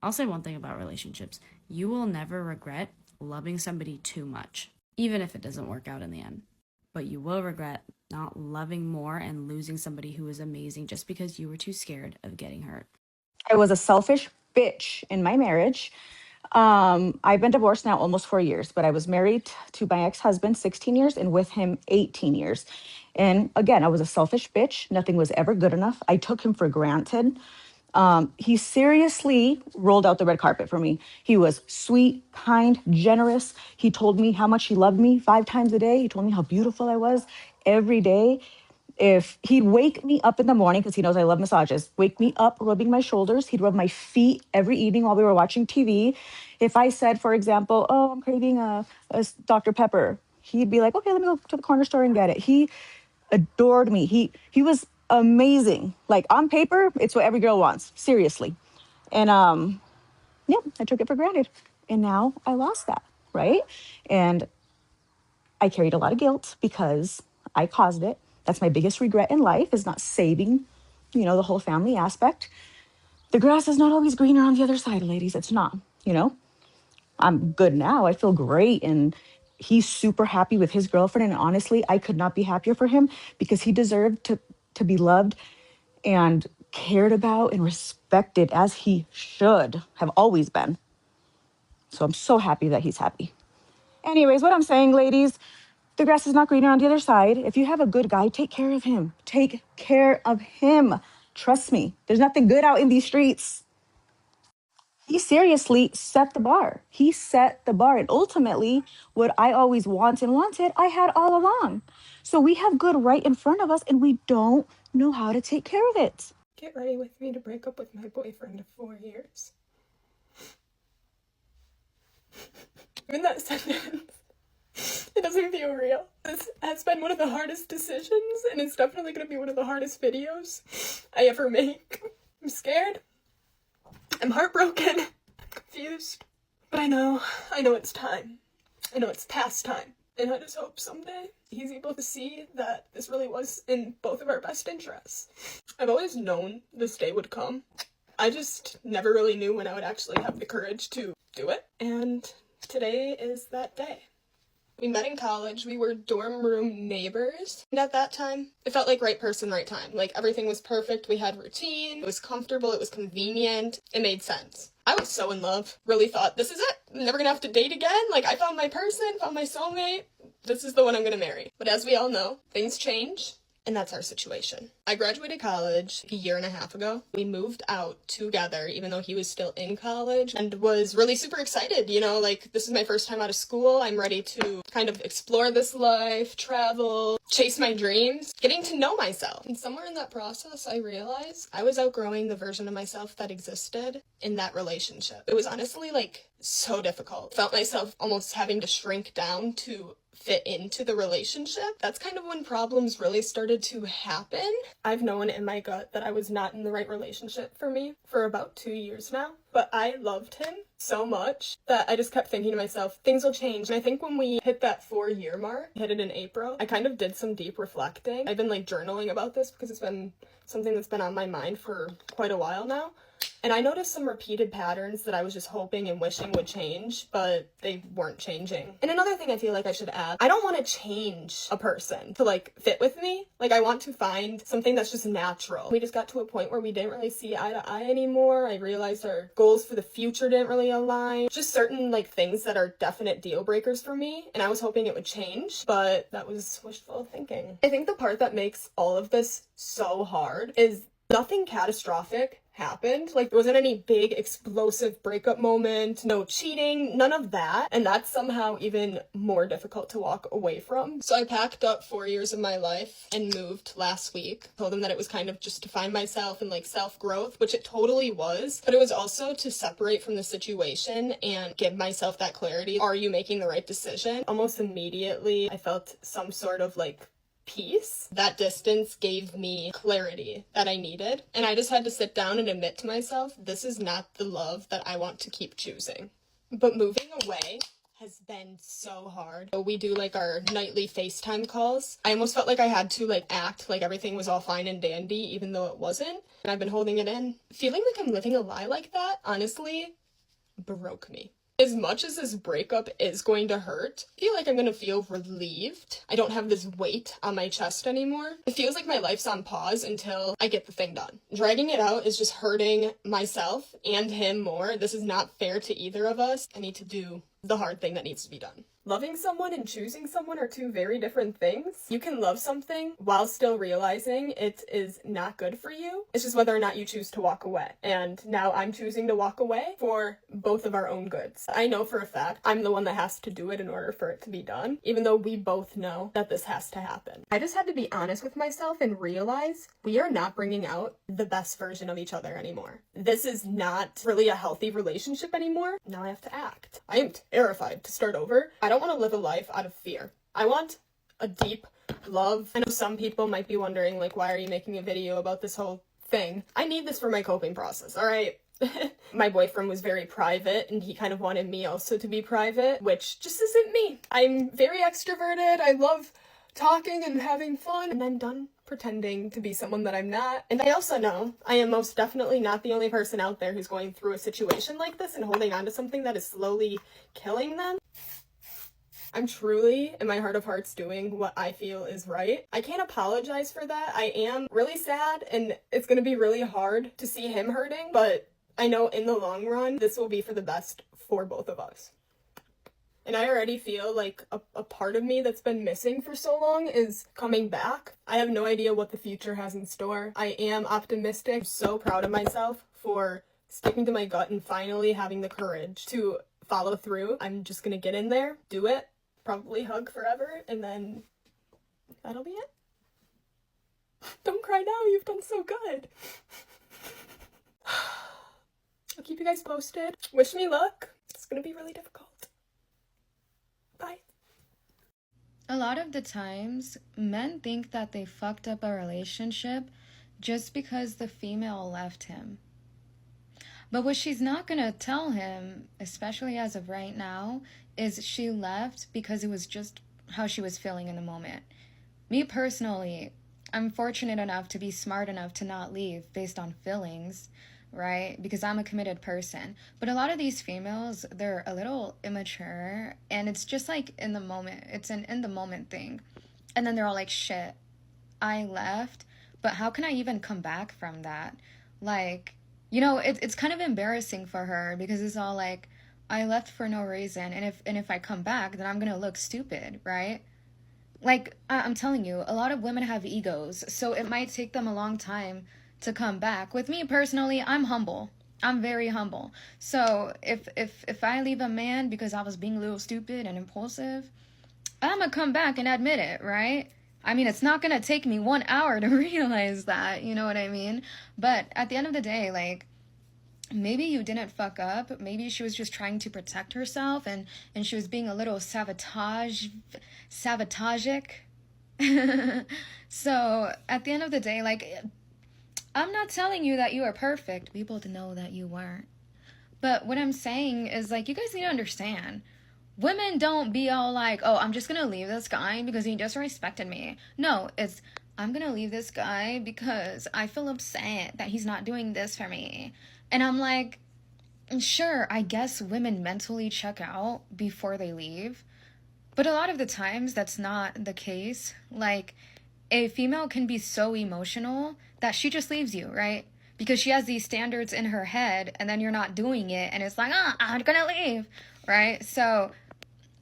I'll say one thing about relationships. You will never regret loving somebody too much, even if it doesn't work out in the end. But you will regret not loving more and losing somebody who is amazing just because you were too scared of getting hurt. I was a selfish bitch in my marriage. I've been divorced now almost 4 years, but I was married to my ex-husband 16 years and with him 18 years. And again, I was a selfish bitch. Nothing was ever good enough. I took him for granted. He seriously rolled out the red carpet for me. He was sweet, kind, generous. He told me how much he loved me 5 times a day. He told me how beautiful I was every day. If he'd wake me up in the morning, because he knows I love massages, wake me up rubbing my shoulders. He'd rub my feet every evening while we were watching TV. If I said, for example, oh, I'm craving a Dr. Pepper, he'd be like, okay, let me go to the corner store and get it. He adored me. He was amazing. Like on paper, it's what every girl wants. Seriously. And yeah, I took it for granted. And now I lost that, right? And I carried a lot of guilt because I caused it. That's my biggest regret in life is not saving, the whole family aspect. The grass is not always greener on the other side, ladies. It's not, you know. I'm good now. I feel great and he's super happy with his girlfriend and honestly, I could not be happier for him because he deserved to be loved and cared about and respected as he should have always been. So I'm so happy that he's happy. Anyways, what I'm saying, ladies, the grass is not greener on the other side. If you have a good guy, take care of him. Take care of him. Trust me, there's nothing good out in these streets. He seriously set the bar. He set the bar. And ultimately, what I always wanted, I had all along. So we have good right in front of us and we don't know how to take care of it. Get ready with me to break up with my boyfriend of 4 years. Even that sentence, it doesn't feel real. This has been one of the hardest decisions, and it's definitely going to be one of the hardest videos I ever make. I'm scared. I'm heartbroken. I'm confused. But I know it's time. I know it's past time. And I just hope someday he's able to see that this really was in both of our best interests. I've always known this day would come. I just never really knew when I would actually have the courage to do it. And today is that day. We met in college. We were dorm room neighbors. And at that time, it felt like right person, right time. Like everything was perfect. We had routine. It was comfortable. It was convenient. It made sense. I was so in love. Really thought, this is it. I'm never gonna have to date again. Like I found my person, found my soulmate. This is the one I'm gonna marry. But as we all know, things change. And that's our situation. I graduated college a year and a half ago. We moved out together, even though he was still in college, and was really super excited. Like this is my first time out of school. I'm ready to kind of explore this life, travel, chase my dreams, getting to know myself. And somewhere in that process, I realized I was outgrowing the version of myself that existed in that relationship. It was honestly like so difficult. Felt myself almost having to shrink down to fit into the relationship. That's kind of when problems really started to happen. I've known in my gut that I was not in the right relationship for me for about 2 years now, but I loved him so much that I just kept thinking to myself, things will change. And I think when we hit that 4-year mark, hit it in April, I kind of did some deep reflecting. I've been like journaling about this because it's been something that's been on my mind for quite a while now. And I noticed some repeated patterns that I was just hoping and wishing would change, but they weren't changing. And another thing I feel like I should add, I don't want to change a person to like fit with me. Like I want to find something that's just natural. We just got to a point where we didn't really see eye to eye anymore. I realized our goals for the future didn't really align. Just certain like things that are definite deal breakers for me. And I was hoping it would change, but that was wishful thinking. I think the part that makes all of this so hard is nothing catastrophic happened. Like there wasn't any big explosive breakup moment, no cheating, none of that. And that's somehow even more difficult to walk away from. So I packed up 4 years of my life and moved last week. Told them that it was kind of just to find myself and like self-growth, which it totally was. But it was also to separate from the situation and give myself that clarity. Are you making the right decision? Almost immediately, I felt some sort of like peace. That distance gave me clarity that I needed. And I just had to sit down and admit to myself, this is not the love that I want to keep choosing. But moving away has been so hard. We do like our nightly FaceTime calls. I almost felt like I had to like act like everything was all fine and dandy, even though it wasn't. And I've been holding it in. Feeling like I'm living a lie like that, honestly, broke me. As much as this breakup is going to hurt, I feel like I'm gonna feel relieved. I don't have this weight on my chest anymore. It feels like my life's on pause until I get the thing done. Dragging it out is just hurting myself and him more. This is not fair to either of us. I need to do the hard thing that needs to be done. Loving someone and choosing someone are two very different things. You can love something while still realizing it is not good for you. It's just whether or not you choose to walk away. And now I'm choosing to walk away for both of our own goods. I know for a fact I'm the one that has to do it in order for it to be done, even though we both know that this has to happen. I just had to be honest with myself and realize we are not bringing out the best version of each other anymore. This is not really a healthy relationship anymore. Now I have to act. I am terrified to start over. I don't want to live a life out of fear. I want a deep love. I know some people might be wondering, like, why are you making a video about this whole thing? I need this for my coping process, all right? My boyfriend was very private, and he kind of wanted me also to be private, which just isn't me. I'm very extroverted. I love talking and having fun, and I'm done pretending to be someone that I'm not. And I also know I am most definitely not the only person out there who's going through a situation like this and holding on to something that is slowly killing them. I'm truly, in my heart of hearts, doing what I feel is right. I can't apologize for that. I am really sad, and it's gonna be really hard to see him hurting, but I know in the long run, this will be for the best for both of us. And I already feel like a part of me that's been missing for so long is coming back. I have no idea what the future has in store. I am optimistic. I'm so proud of myself for sticking to my gut and finally having the courage to follow through. I'm just gonna get in there, do it, probably hug forever, and then that'll be it. Don't cry now, you've done so good. I'll keep you guys posted. Wish me luck. It's gonna be really difficult. Bye. A lot of the times, men think that they fucked up a relationship just because the female left him. But what she's not gonna tell him, especially as of right now, is she left because it was just how she was feeling in the moment. Me personally, I'm fortunate enough to be smart enough to not leave based on feelings, right? Because I'm a committed person. But a lot of these females, they're a little immature, and it's just like in the moment. It's an in the moment thing. And then they're all like, shit, I left, but how can I even come back from that? Like, you know, it's kind of embarrassing for her because it's all like, I left for no reason, and if I come back, then I'm gonna look stupid, right? Like, I'm telling you, a lot of women have egos, so it might take them a long time to come back. With me personally, I'm humble. I'm very humble. So if I leave a man because I was being a little stupid and impulsive, I'm gonna come back and admit it, right? I mean, it's not gonna take me 1 hour to realize that, you know what I mean? But at the end of the day, like, maybe you didn't fuck up. Maybe she was just trying to protect herself, and she was being a little sabotagic. So at the end of the day, like, I'm not telling you that you are perfect. We both know that you weren't. But what I'm saying is, like, you guys need to understand. Women don't be all like, oh, I'm just gonna leave this guy because he disrespected me. No, it's, I'm gonna leave this guy because I feel upset that he's not doing this for me. And I'm like, sure, I guess women mentally check out before they leave. But a lot of the times, that's not the case. Like, a female can be so emotional that she just leaves you, right? Because she has these standards in her head, and then you're not doing it, and it's like, I'm gonna leave, right? So,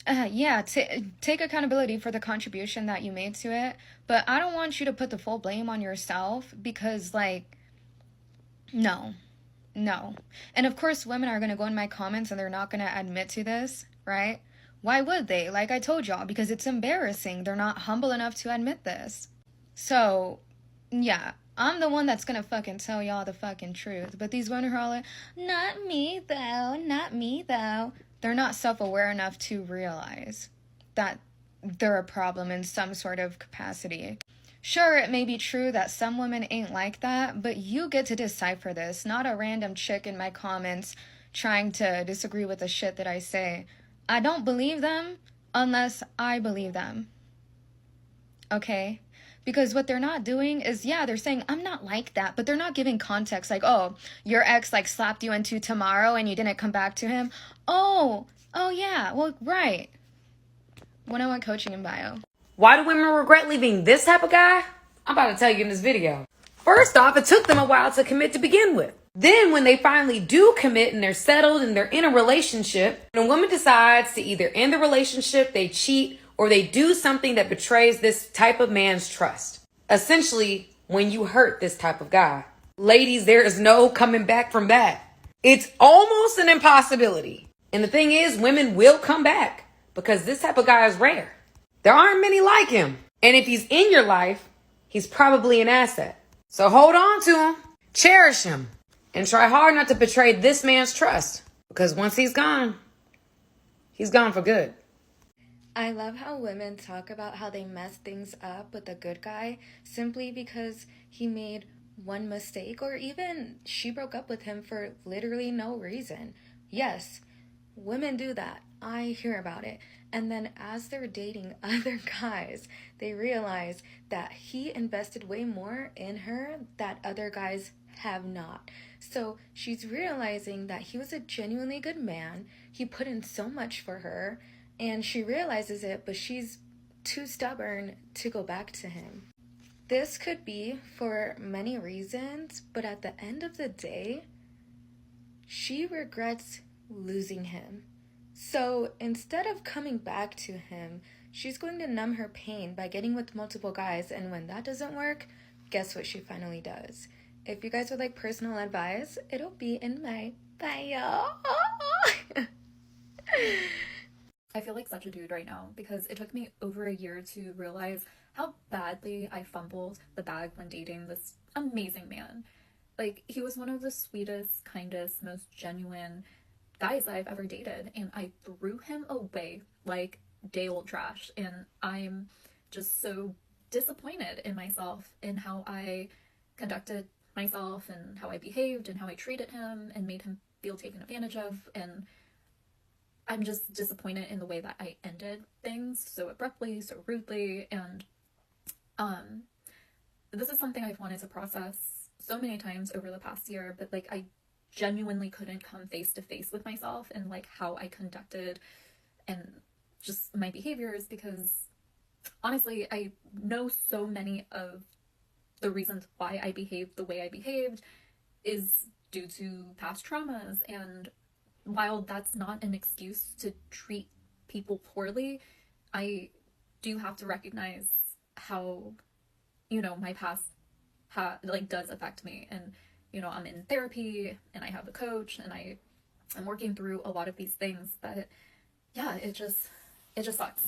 yeah, take accountability for the contribution that you made to it, but I don't want you to put the full blame on yourself because, like, no. And of course, women are gonna go in my comments and they're not gonna admit to this, right? Why would they? Like I told y'all, because it's embarrassing. They're not humble enough to admit this. So, yeah, I'm the one that's gonna fucking tell y'all the fucking truth. But these women are all like, not me though. They're not self-aware enough to realize that they're a problem in some sort of capacity. Sure, it may be true that some women ain't like that, but you get to decipher this, not a random chick in my comments trying to disagree with the shit that I say. I don't believe them unless I believe them. Okay? Because what they're not doing is, yeah, they're saying, I'm not like that, but they're not giving context. Like, oh, your ex like slapped you into tomorrow and you didn't come back to him. Oh, yeah, well, right. 101 coaching in bio. Why do women regret leaving this type of guy? I'm about to tell you in this video. First off, it took them a while to commit to begin with. Then when they finally do commit and they're settled and they're in a relationship, when a woman decides to either end the relationship, they cheat, or they do something that betrays this type of man's trust. Essentially, when you hurt this type of guy. Ladies, there is no coming back from that. It's almost an impossibility. And the thing is, women will come back because this type of guy is rare. There aren't many like him. And if he's in your life, he's probably an asset. So hold on to him, cherish him, and try hard not to betray this man's trust. Because once he's gone for good. I love how women talk about how they mess things up with a good guy simply because he made one mistake, or even she broke up with him for literally no reason. Yes, women do that. I hear about it. And then as they're dating other guys, they realize that he invested way more in her that other guys have not. So she's realizing that he was a genuinely good man. He put in so much for her, and she realizes it, but she's too stubborn to go back to him. This could be for many reasons, but at the end of the day, she regrets losing him. So instead of coming back to him, she's going to numb her pain by getting with multiple guys, and when that doesn't work, guess what she finally does? If you guys would like personal advice, it'll be in my bio. I feel like such a dude right now because it took me over a year to realize how badly I fumbled the bag when dating this amazing man. Like, he was one of the sweetest, kindest, most genuine guys I've ever dated, and I threw him away like day-old trash, and I'm just so disappointed in myself in how I conducted myself and how I behaved and how I treated him and made him feel taken advantage of, and I'm just disappointed in the way that I ended things so abruptly, so rudely, and this is something I've wanted to process so many times over the past year, but like I genuinely couldn't come face to face with myself and like how I conducted and just my behaviors, because honestly I know so many of the reasons why I behaved the way I behaved is due to past traumas, and while that's not an excuse to treat people poorly, I do have to recognize how, you know, my past does affect me. And, you know, I'm in therapy and I have a coach and I'm working through a lot of these things, but yeah, it just sucks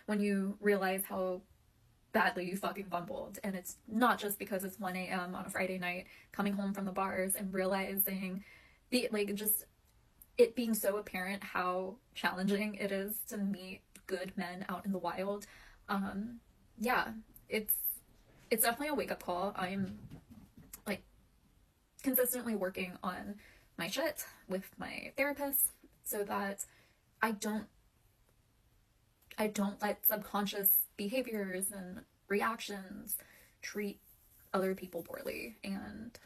when you realize how badly you fucking fumbled. And it's not just because it's 1 a.m. on a Friday night coming home from the bars and realizing it being so apparent how challenging it is to meet good men out in the wild. Yeah, it's definitely a wake-up call. I'm like consistently working on my shit with my therapist so that I don't let subconscious behaviors and reactions treat other people poorly and,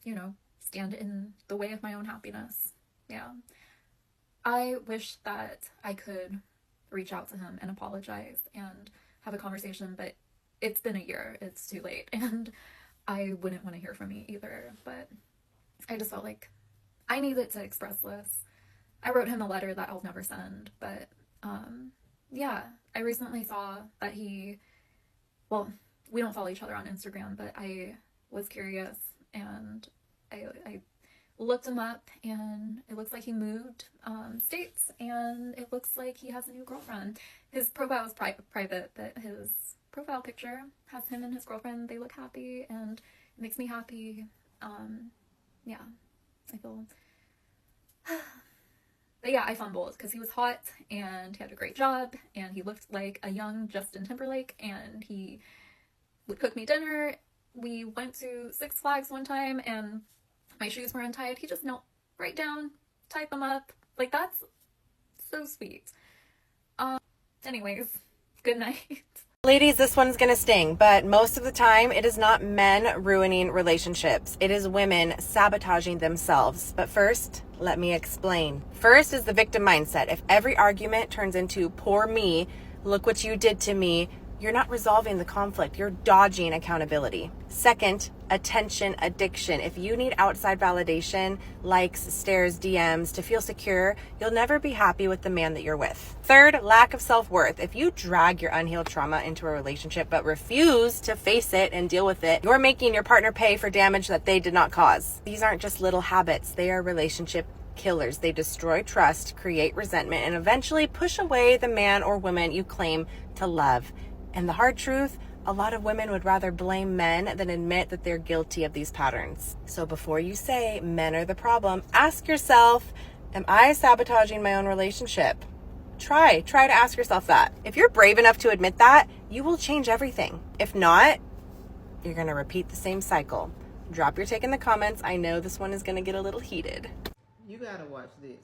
you know, stand in the way of my own happiness. Yeah. I wish that I could reach out to him and apologize and have a conversation, but it's been a year. It's too late, and I wouldn't want to hear from me either, but I just felt like I needed to express this. I wrote him a letter that I'll never send, but yeah, I recently saw that we don't follow each other on Instagram, but I was curious and I looked him up, and it looks like he moved states, and it looks like he has a new girlfriend. His profile is private, but his profile picture has him and his girlfriend. They look happy, and it makes me happy. Yeah, I feel but yeah, I fumbled because he was hot and he had a great job and he looked like a young Justin Timberlake, and he would cook me dinner. We went to Six Flags one time and my shoes were untied. He just knelt right down, tied them up. Like, that's So sweet. Anyways, good night. Ladies, this one's gonna sting, but most of the time it is not men ruining relationships. It is women sabotaging themselves. But first, let me explain. First is the victim mindset. If every argument turns into poor me, look what you did to me, you're not resolving the conflict. You're dodging accountability. Second, attention addiction. If you need outside validation, likes, stares, DMs to feel secure, you'll never be happy with the man that you're with. Third, lack of self-worth. If you drag your unhealed trauma into a relationship but refuse to face it and deal with it, you're making your partner pay for damage that they did not cause. These aren't just little habits. They are relationship killers. They destroy trust, create resentment, and eventually push away the man or woman you claim to love. And the hard truth, a lot of women would rather blame men than admit that they're guilty of these patterns. So before you say men are the problem, ask yourself, am I sabotaging my own relationship? Try to ask yourself that. If you're brave enough to admit that, you will change everything. If not, you're going to repeat the same cycle. Drop your take in the comments. I know this one is going to get a little heated. You gotta watch this.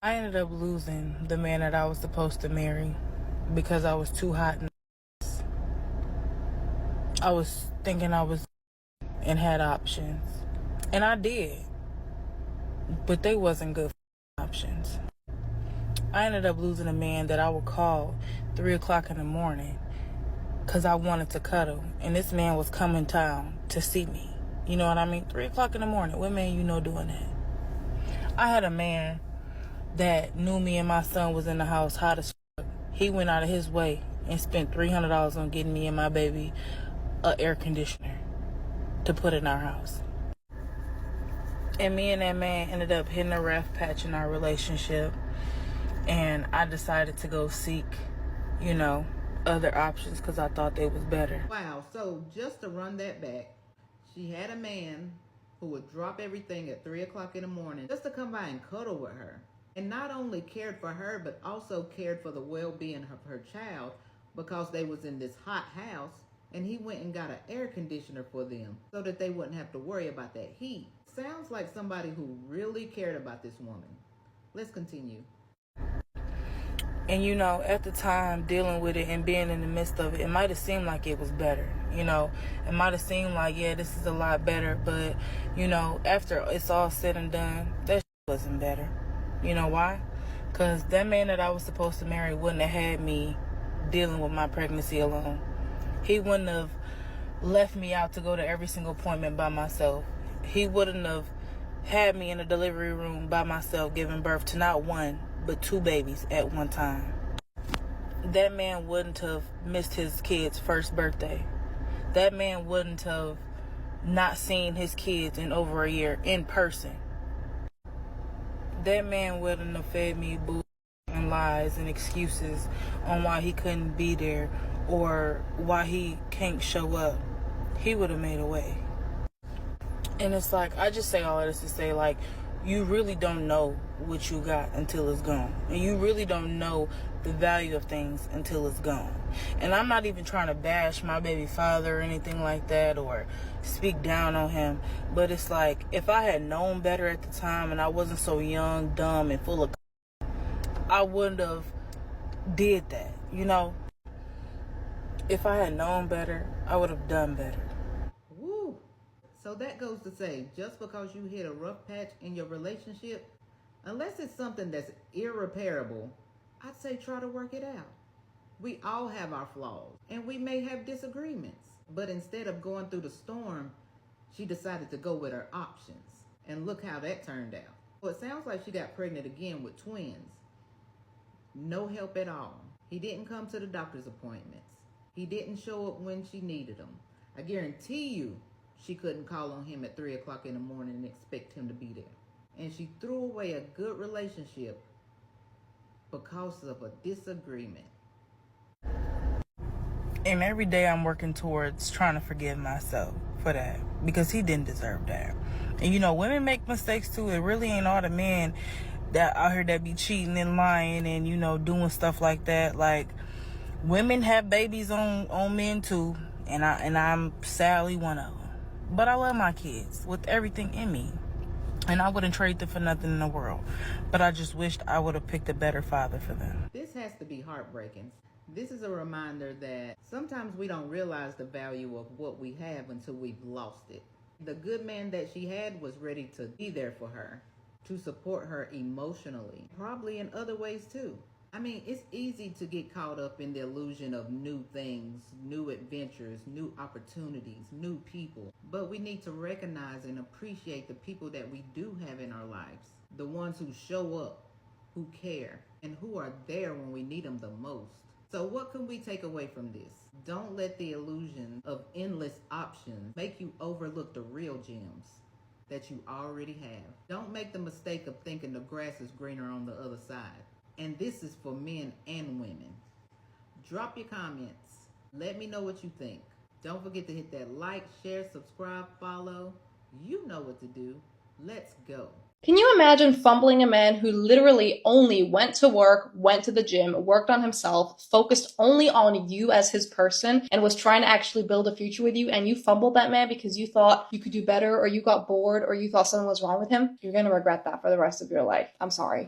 I ended up losing the man that I was supposed to marry because I was too hot. I was thinking I was and had options. And I did. But they wasn't good options. I ended up losing a man that I would call 3 o'clock in the morning because I wanted to cuddle. And this man was coming town to see me. You know what I mean? 3 o'clock in the morning. What man you know doing that? I had a man that knew me and my son was in the house hot as fuck. He went out of his way and spent $300 on getting me and my baby an air conditioner to put in our house. And me and that man ended up hitting a rough patch in our relationship. And I decided to go seek, other options because I thought they was better. Wow, so just to run that back, she had a man who would drop everything at 3 o'clock in the morning just to come by and cuddle with her. And not only cared for her, but also cared for the well-being of her child because they was in this hot house. And he went and got an air conditioner for them so that they wouldn't have to worry about that heat. Sounds like somebody who really cared about this woman. Let's continue. And at the time, dealing with it and being in the midst of it, it might have seemed like it was better. It might have seemed like, yeah, this is a lot better. But, after it's all said and done, that wasn't better. You know why? Because that man that I was supposed to marry wouldn't have had me dealing with my pregnancy alone. He wouldn't have left me out to go to every single appointment by myself. He wouldn't have had me in a delivery room by myself giving birth to not one, but 2 babies at one time. That man wouldn't have missed his kid's first birthday. That man wouldn't have not seen his kids in over a year in person. That man wouldn't have fed me bull and lies and excuses on why he couldn't be there or why he can't show up. He would have made a way. And it's like, I just say all of this to say, like, you really don't know what you got until it's gone. And you really don't know the value of things until it's gone. And I'm not even trying to bash my baby father or anything like that or speak down on him. But it's like, if I had known better at the time and I wasn't so young, dumb, and full of I wouldn't have did that, If I had known better, I would have done better. Woo! So that goes to say, just because you hit a rough patch in your relationship, unless it's something that's irreparable, I'd say try to work it out. We all have our flaws, and we may have disagreements. But instead of going through the storm, she decided to go with her options. And look how that turned out. Well, it sounds like she got pregnant again with twins. No help at all. He didn't come to the doctor's appointments. He didn't show up when she needed him. I guarantee you she couldn't call on him at 3 o'clock in the morning and expect him to be there. And she threw away a good relationship because of a disagreement. And every day I'm working towards trying to forgive myself for that because he didn't deserve that. And women make mistakes too. It really ain't all the men that out here that be cheating and lying and doing stuff like that. Like, women have babies on men too, and I'm sadly one of them. But I love my kids with everything in me. And I wouldn't trade them for nothing in the world. But I just wished I would have picked a better father for them. This has to be heartbreaking. This is a reminder that sometimes we don't realize the value of what we have until we've lost it. The good man that she had was ready to be there for her, to support her emotionally, probably in other ways too. I mean, it's easy to get caught up in the illusion of new things, new adventures, new opportunities, new people. But we need to recognize and appreciate the people that we do have in our lives. The ones who show up, who care, and who are there when we need them the most. So what can we take away from this? Don't let the illusion of endless options make you overlook the real gems that you already have. Don't make the mistake of thinking the grass is greener on the other side. And this is for men and women. Drop your comments. Let me know what you think. Don't forget to hit that like, share, subscribe, follow. You know what to do. Let's go. Can you imagine fumbling a man who literally only went to work, went to the gym, worked on himself, focused only on you as his person, and was trying to actually build a future with you, and you fumbled that man because you thought you could do better, or you got bored, or you thought something was wrong with him? You're gonna regret that for the rest of your life. I'm sorry.